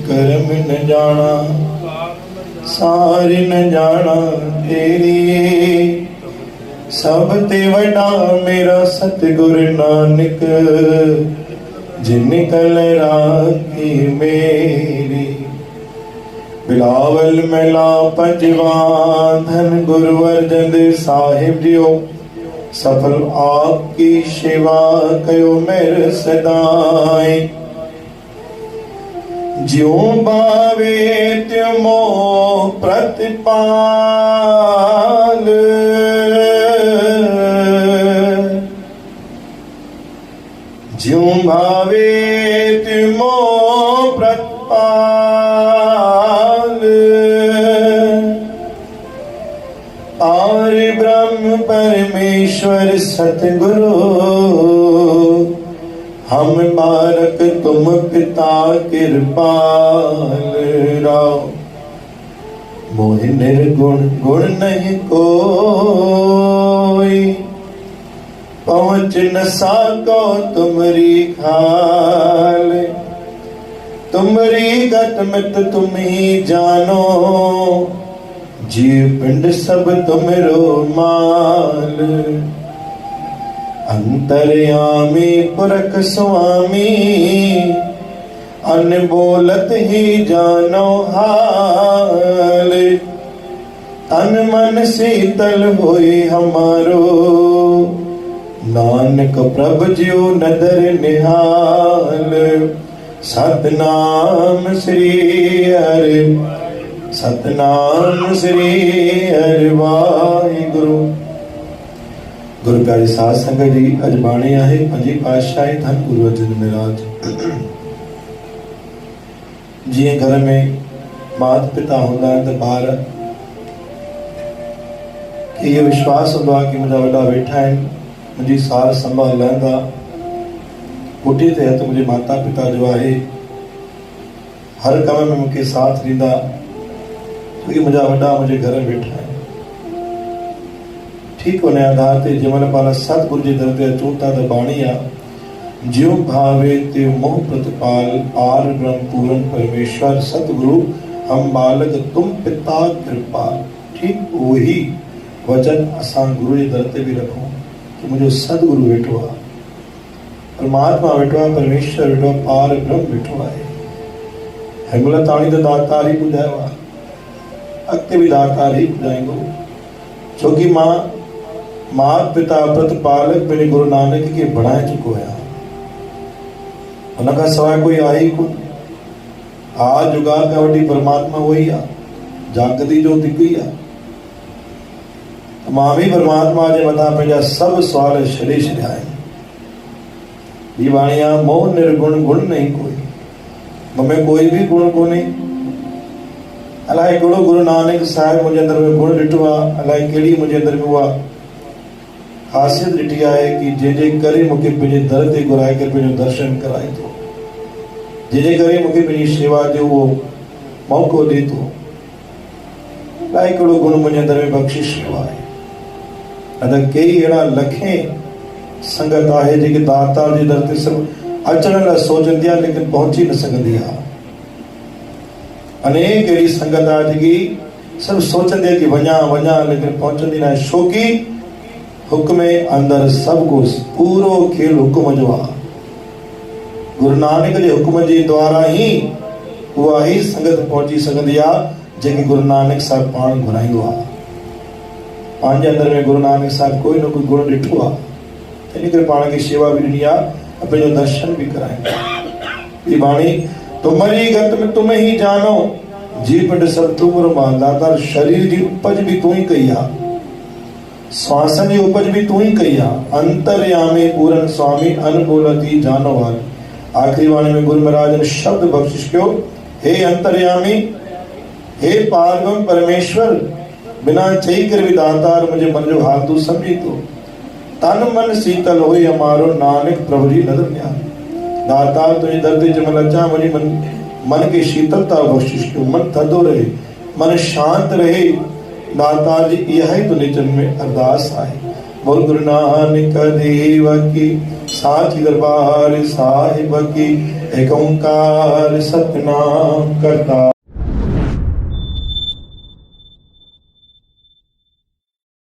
करम न जाना, सार न जाना तेरी। सब ते वड़ा मेरा सतगुर नानक, जिन कल राखी मेरी। बिलावल मैला पंजवा धन गुरुवर्जन साहिब जियो, सफल आपकी सेवा कयो मेरे सदाई। ज्यों बावे त्यों प्रतिपाल, ज्यों भावे त्यों प्रतिपाल। आर्य ब्रह्म परमेश्वर सतगुरु, हम बालक तुम पिता कृपाल। राव मोहि निर्गुण गुण नहीं कोई, पहुँच न साको तुमरी खाल। तुमरी गत मित तुम ही जानो, जीव पिंड सब तुमरो माल। अंतर्यामी पुरख स्वामी, अनबोलत ही जानो हाल। तन मन शीतल होई हमारो, नानक प्रभ ज्यो नदर निहाल। सतनाम श्री हरि, सतनाम श्री हरि वाहिगुरु। गुरु प्यारी साध संगत जी, अज बाणी आहे पंजी पातशाही धन गुरु अर्जन महाराज। जीअं घर में माता पिता हूंदा आहिनि त ॿार खे इहो विश्वास हूंदो आहे कि मुंहिंजा वॾा वेठा आहिनि, मुंहिंजी सार संभाल लहंदा। पुठीअ ते हथ मुंहिंजे माता पिता जो आहे, हर कम में मूंखे साथ ॾींदा, छोकी मुंहिंजा वॾा मुंहिंजे घर में वेठा आहिनि। ठीक उन आधार ते जंहिंमहिल पाण सतगुरु जे दर ते अचूं था त बाणी आहे, ज्यों भावे त्यों मोह प्रतिपाल। आर ब्रह्म पूरन परमेश्वर सतगुरु, हम बालक तुम पिता कृपाल। ठीक वही वचन असां गुरु जे दर ते बि रखूं कि मुंहिंजो सतगुरु वेठो आहे, परमात्मा वेठो आहे, परमेश्वर वेठो आहे, पार ब्रह्म वेठो आहे। हिनमहिल ताणी त दातार ई ॿुधायो आहे, अॻिते बि दातार ई ॿुधाईंदो, छोकी मां मात पिता प्रतिपालक पंहिंजे गुरु नानक खे बणाए चुको आहियां। हुन खां सवाइ कोई आहे ई कोन। आज जुगाद खां वॾी परमात्मा उहो ई आहे, जागती जो दिग्गी आहे। मां बि परमात्मा जे मथां पंहिंजा सभु सुवाल छॾे छॾिया आहिनि। ॿी वाणी आहे, मोह निर्गुण गुण नहीं कोई, मूंमें कोई बि गुण कोन्हे। अलाए कहिड़ो गुरु नानक साहिब मुंहिंजे अंदर में गुण ॾिठो आहे, अलाए कहिड़ी मुंहिंजे अंदर में उहा ख़ासियत ॾिठी आहे कि जंहिंजे करे मूंखे पंहिंजे दर ते घुराए करे पंहिंजो दर्शन कराए थो, जंहिंजे करे मूंखे पंहिंजी शेवा जो उहो मौक़ो ॾिए थो। अलाए कहिड़ो गुण मुंहिंजे अंदर में बख़्शिश कयो आहे। न त कई अहिड़ा लखें संगत आहे जेके दातार जे दर ते सभु अचण लाइ सोचंदी आहे, लेकिन पहुची न सघंदी आहे। अनेक अहिड़ी संगत आहे जेकी सभु सोचंदी आहे कि वञा वञा, लेकिन पहुचंदी न आहे, छोकी हुक्म अंदर सब कुछ पूरो खेल हुक्म जो आहे। गुरु नानक जे हुक्म जे द्वारा ही उहा ही संगत पहुची सघंदी आहे जेके गुरु नानक साहिब पाण घुराईंदो आहे। पंहिंजे अंदर में गुरु नानक साहिब कोई न कोई गुण ॾिठो आहे, इन करे पाण खे शेवा बि ॾिनी आहे, पंहिंजो दर्शन बि कराईंदो आहे। ॿी बाणी, तुम्हारी गत में तुम ही जानो, जी पिंड सब तुमरो मां। दातार शरीर जी उपज भी तू ही कई आहे, श्वासन जी उपज भी तू ही कई आहे। अंतर्यामी पूरन स्वामी, अनबोलती जानो वाल। आखिरी वाणी में गुरु महाराज ने शब्द बख्शिश कयो, हे अंतर्यामी, हे पारब्रह्म परमेश्वर, बिना चई कर भी दातार मुझे मन जो हाल तू समझी तो। तन मन शीतल होई हमारो, नानक प्रभु जी नदर न्याल। दातार तुझे दर ते जमल अचा, मुझे मन के शीतलता बख्शिश कयो, मन थधो रहे, मन शांत रहे। दातार जी इहा ही तो निचन में अरदास आहे। बोल गुरु नानक देव की, साची दरबार साहिब की। एक ओंकार सतनाम करता